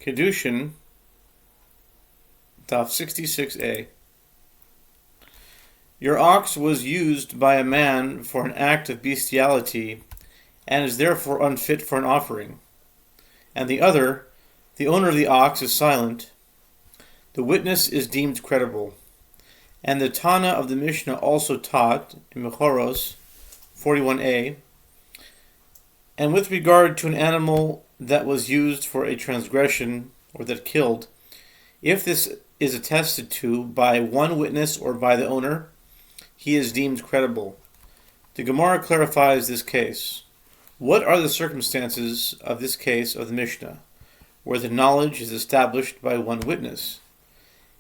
Kiddushin, Daf 66a. Your ox was used by a man for an act of bestiality, and is therefore unfit for an offering. And the other, the owner of the ox, is silent. The witness is deemed credible. And the Tana of the Mishnah also taught, in Mechoros 41a, and with regard to an animal that was used for a transgression, or that killed, if this is attested to by one witness or by the owner, he is deemed credible. The Gemara clarifies this case. What are the circumstances of this case of the Mishnah, where the knowledge is established by one witness?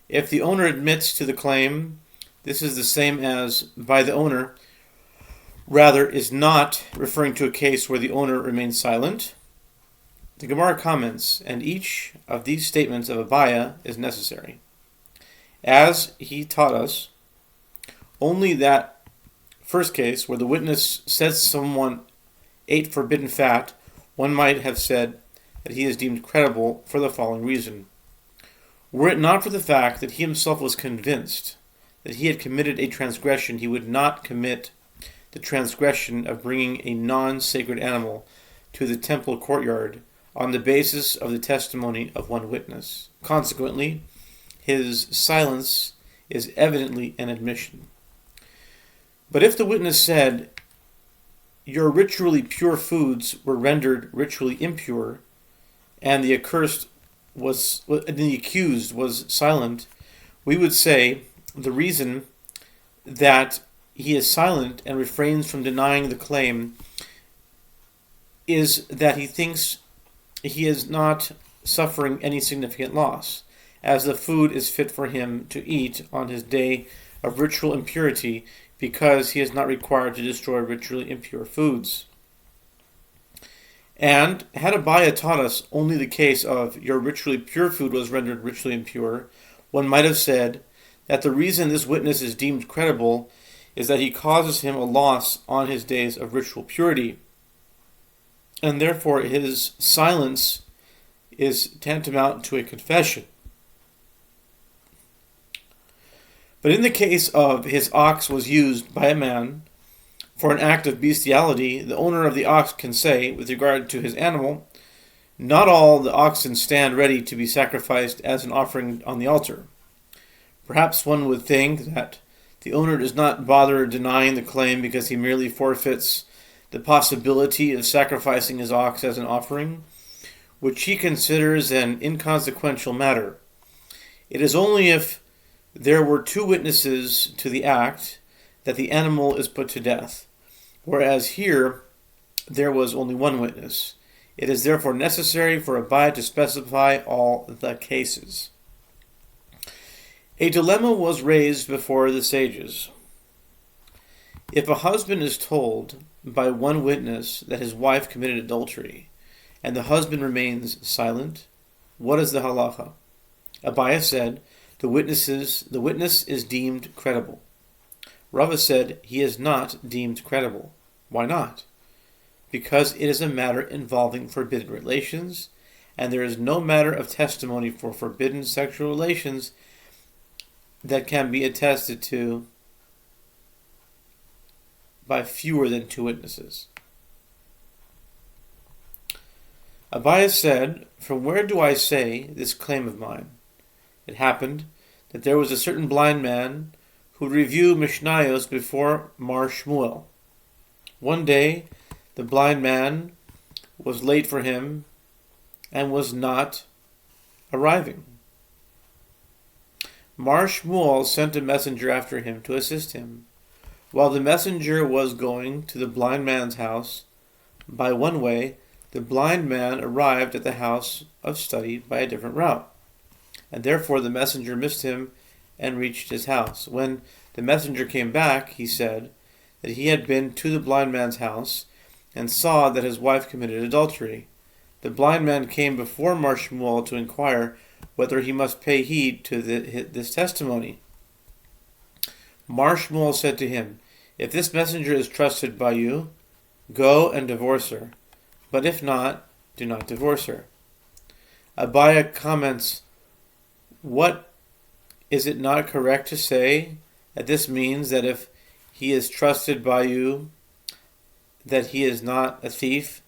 If the owner admits to the claim, this is the same as by the owner, rather is not referring to a case where the owner remains silent. The Gemara comments, and each of these statements of Abaya is necessary. As he taught us, only that first case where the witness says someone ate forbidden fat, one might have said that he is deemed credible for the following reason. Were it not for the fact that he himself was convinced that he had committed a transgression, he would not commit the transgression of bringing a non-sacred animal to the temple courtyard on the basis of the testimony of one witness. Consequently, his silence is evidently an admission. But if the witness said, your ritually pure foods were rendered ritually impure, and the accused was silent, we would say the reason that he is silent and refrains from denying the claim is that he thinks he is not suffering any significant loss, as the food is fit for him to eat on his day of ritual impurity, because he is not required to destroy ritually impure foods. And had Abaya taught us only the case of your ritually pure food was rendered ritually impure, one might have said that the reason this witness is deemed credible is that he causes him a loss on his days of ritual purity, and therefore his silence is tantamount to a confession. But in the case of his ox was used by a man for an act of bestiality, the owner of the ox can say, with regard to his animal, not all the oxen stand ready to be sacrificed as an offering on the altar. Perhaps one would think that the owner does not bother denying the claim because he merely forfeits the possibility of sacrificing his ox as an offering, which he considers an inconsequential matter. It is only if there were two witnesses to the act that the animal is put to death, whereas here there was only one witness. It is therefore necessary for Abaya to specify all the cases. A dilemma was raised before the sages. If a husband is told by one witness that his wife committed adultery, and the husband remains silent, what is the halacha? Abaya said, the witness is deemed credible. Rava said he is not deemed credible. Why not? Because it is a matter involving forbidden relations, and there is no matter of testimony for forbidden sexual relations that can be attested to by fewer than two witnesses. Abaya said, from where do I say this claim of mine? It happened that there was a certain blind man who reviewed Mishnayos before Mar Shmuel. One day, the blind man was late for him and was not arriving. Mar Shmuel sent a messenger after him to assist him. While the messenger was going to the blind man's house by one way, the blind man arrived at the house of study by a different route, and therefore the messenger missed him and reached his house. When the messenger came back, he said that he had been to the blind man's house and saw that his wife committed adultery. The blind man came before Mar Shmuel to inquire whether he must pay heed to this testimony. Mar Shmuel said to him, if this messenger is trusted by you, go and divorce her, but if not, do not divorce her. Abaya comments, what is it not correct to say that this means that if he is trusted by you, that he is not a thief,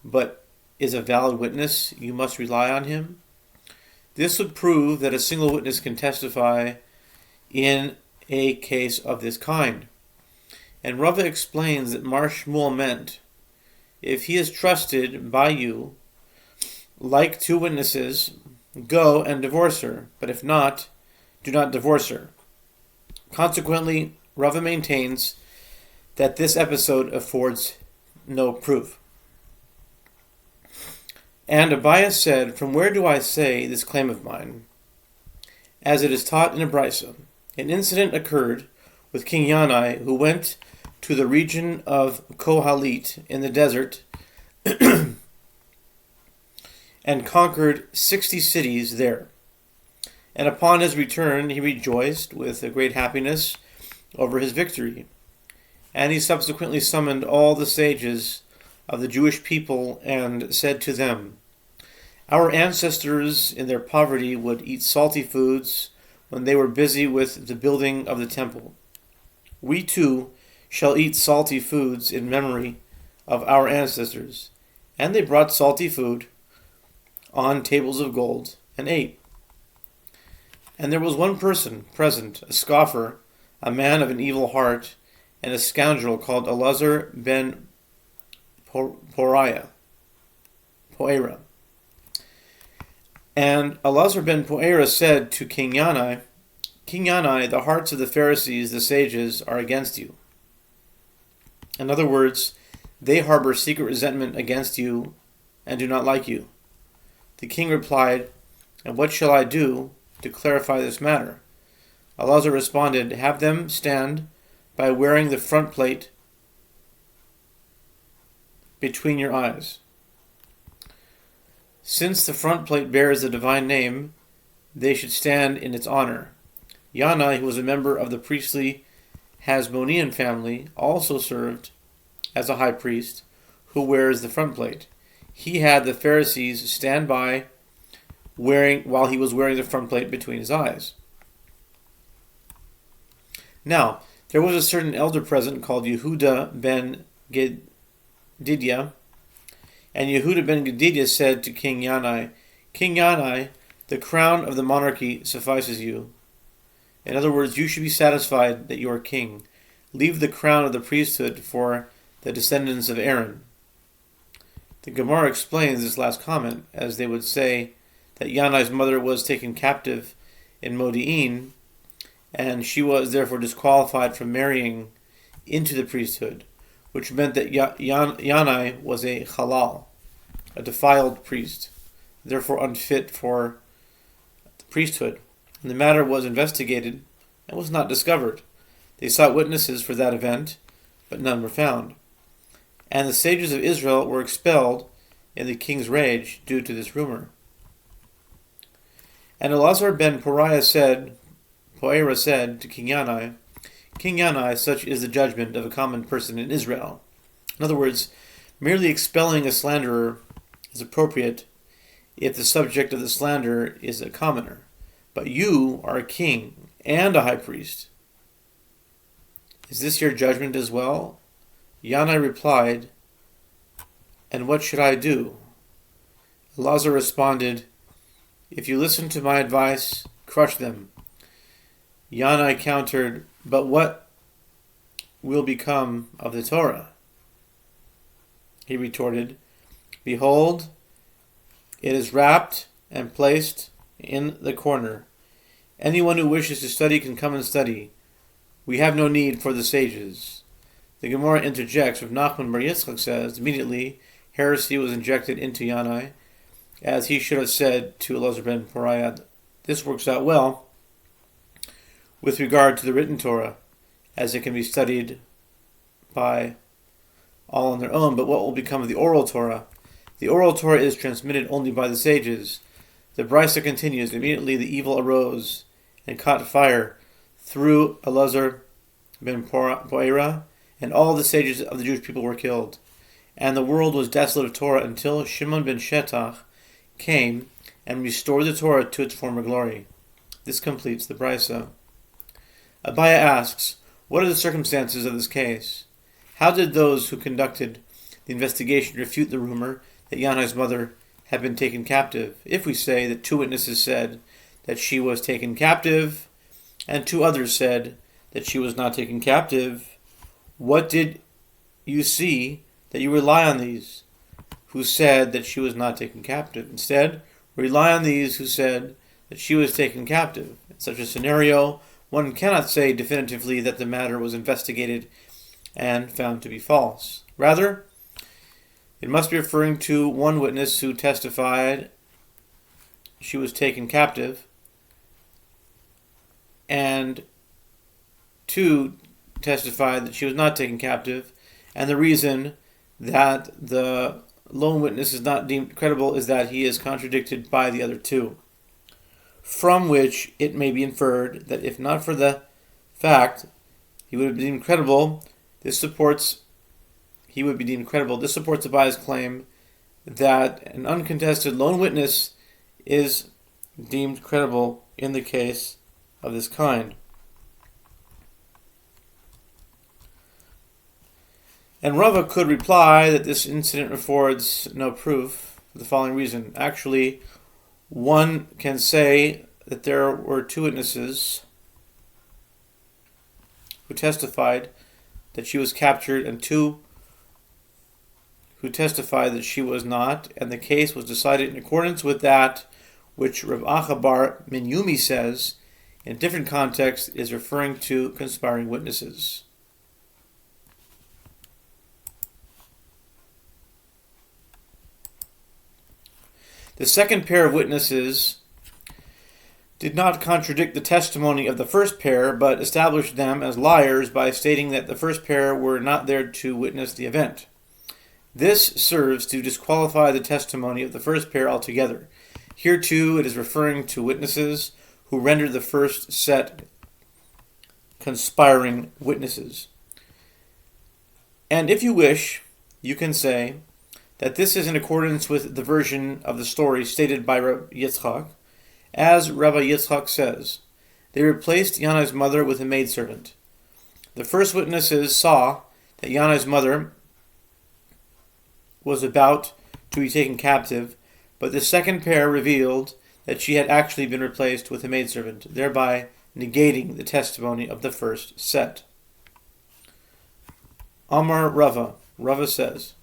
but is a valid witness, you must rely on him? This would prove that a single witness can testify in a case of this kind. And Rava explains that Mar Shmuel meant, if he is trusted by you, like two witnesses, go and divorce her, but if not, do not divorce her. Consequently, Rava maintains that this episode affords no proof. And Abaya said, from where do I say this claim of mine? As it is taught in a Brisa, an incident occurred with King Yanai, who went to the region of Kohalit in the desert and conquered 60 cities there. And upon his return, he rejoiced with a great happiness over his victory. And he subsequently summoned all the sages of the Jewish people and said to them, our ancestors in their poverty would eat salty foods when they were busy with the building of the temple. We too shall eat salty foods in memory of our ancestors. And they brought salty food on tables of gold and ate. And there was one person present, a scoffer, a man of an evil heart, and a scoundrel called Elazar ben Poera. And Elazar ben Poera said to King Yanai, the hearts of the Pharisees, the sages, are against you. In other words, they harbor secret resentment against you and do not like you. The king replied, and what shall I do to clarify this matter? Elazar responded, have them stand by wearing the front plate between your eyes. Since the front plate bears the divine name, they should stand in its honor. Yanai, who was a member of the priestly Hasmonean family, also served as a high priest who wears the front plate. He had the Pharisees stand by while he was wearing the front plate between his eyes. Now, there was a certain elder present called Yehuda ben Gedidia, and Yehuda ben Gedidia said to King Yanai, King Yanai, the crown of the monarchy suffices you. In other words, you should be satisfied that you are king. Leave the crown of the priesthood for the descendants of Aaron. The Gemara explains this last comment, as they would say that Yanai's mother was taken captive in Modi'in, and she was therefore disqualified from marrying into the priesthood, which meant that Yanai was a halal, a defiled priest, therefore unfit for the priesthood. And the matter was investigated and was not discovered. They sought witnesses for that event, but none were found. And the sages of Israel were expelled in the king's rage due to this rumor. And Elazar ben Poera said to King Yanai, such is the judgment of a common person in Israel. In other words, merely expelling a slanderer is appropriate if the subject of the slander is a commoner. But you are a king and a high priest. Is this your judgment as well? Yanai replied, and what should I do? Elazar responded, if you listen to my advice, crush them. Yanai countered, but what will become of the Torah? He retorted, behold, it is wrapped and placed in the corner. Anyone who wishes to study can come and study. We have no need for the sages. The Gemara interjects, Rav Nachman bar Yitzchak says, immediately heresy was injected into Yanai, as he should have said to Elazar ben Poera. This works out well with regard to the written Torah, as it can be studied by all on their own. But what will become of the oral Torah? The oral Torah is transmitted only by the sages. The Brisa continues, immediately the evil arose and caught fire through Elazar ben Poera, and all the sages of the Jewish people were killed. And the world was desolate of Torah until Shimon ben Shetach came and restore the Torah to its former glory. This completes the brisa. Abaya asks, what are the circumstances of this case? How did those who conducted the investigation refute the rumor that Yanai's mother had been taken captive, if we say that 2 witnesses said that she was taken captive, and 2 others said that she was not taken captive? What did you see that you rely on these who said that she was not taken captive? Instead, rely on these who said that she was taken captive. In such a scenario, one cannot say definitively that the matter was investigated and found to be false. Rather, it must be referring to 1 witness who testified she was taken captive, and 2 testified that she was not taken captive, and the reason that the lone witness is not deemed credible is that he is contradicted by the other 2, from which it may be inferred that if not for the fact he would have been deemed credible, this supports Abaya's claim that an uncontested lone witness is deemed credible in the case of this kind. And Rava could reply that this incident affords no proof for the following reason. Actually, one can say that there were 2 witnesses who testified that she was captured and 2 who testified that she was not, and the case was decided in accordance with that which Rav Achabar min Yomi says, in a different context, is referring to conspiring witnesses. The second pair of witnesses did not contradict the testimony of the first pair, but established them as liars by stating that the first pair were not there to witness the event. This serves to disqualify the testimony of the first pair altogether. Here too it is referring to witnesses who rendered the first set conspiring witnesses. And if you wish, you can say that this is in accordance with the version of the story stated by Rabbi Yitzchak. As Rabbi Yitzchak says, they replaced Yanai's mother with a maidservant. The first witnesses saw that Yanai's mother was about to be taken captive, but the second pair revealed that she had actually been replaced with a maidservant, thereby negating the testimony of the first set. Amar Rava. Rava says,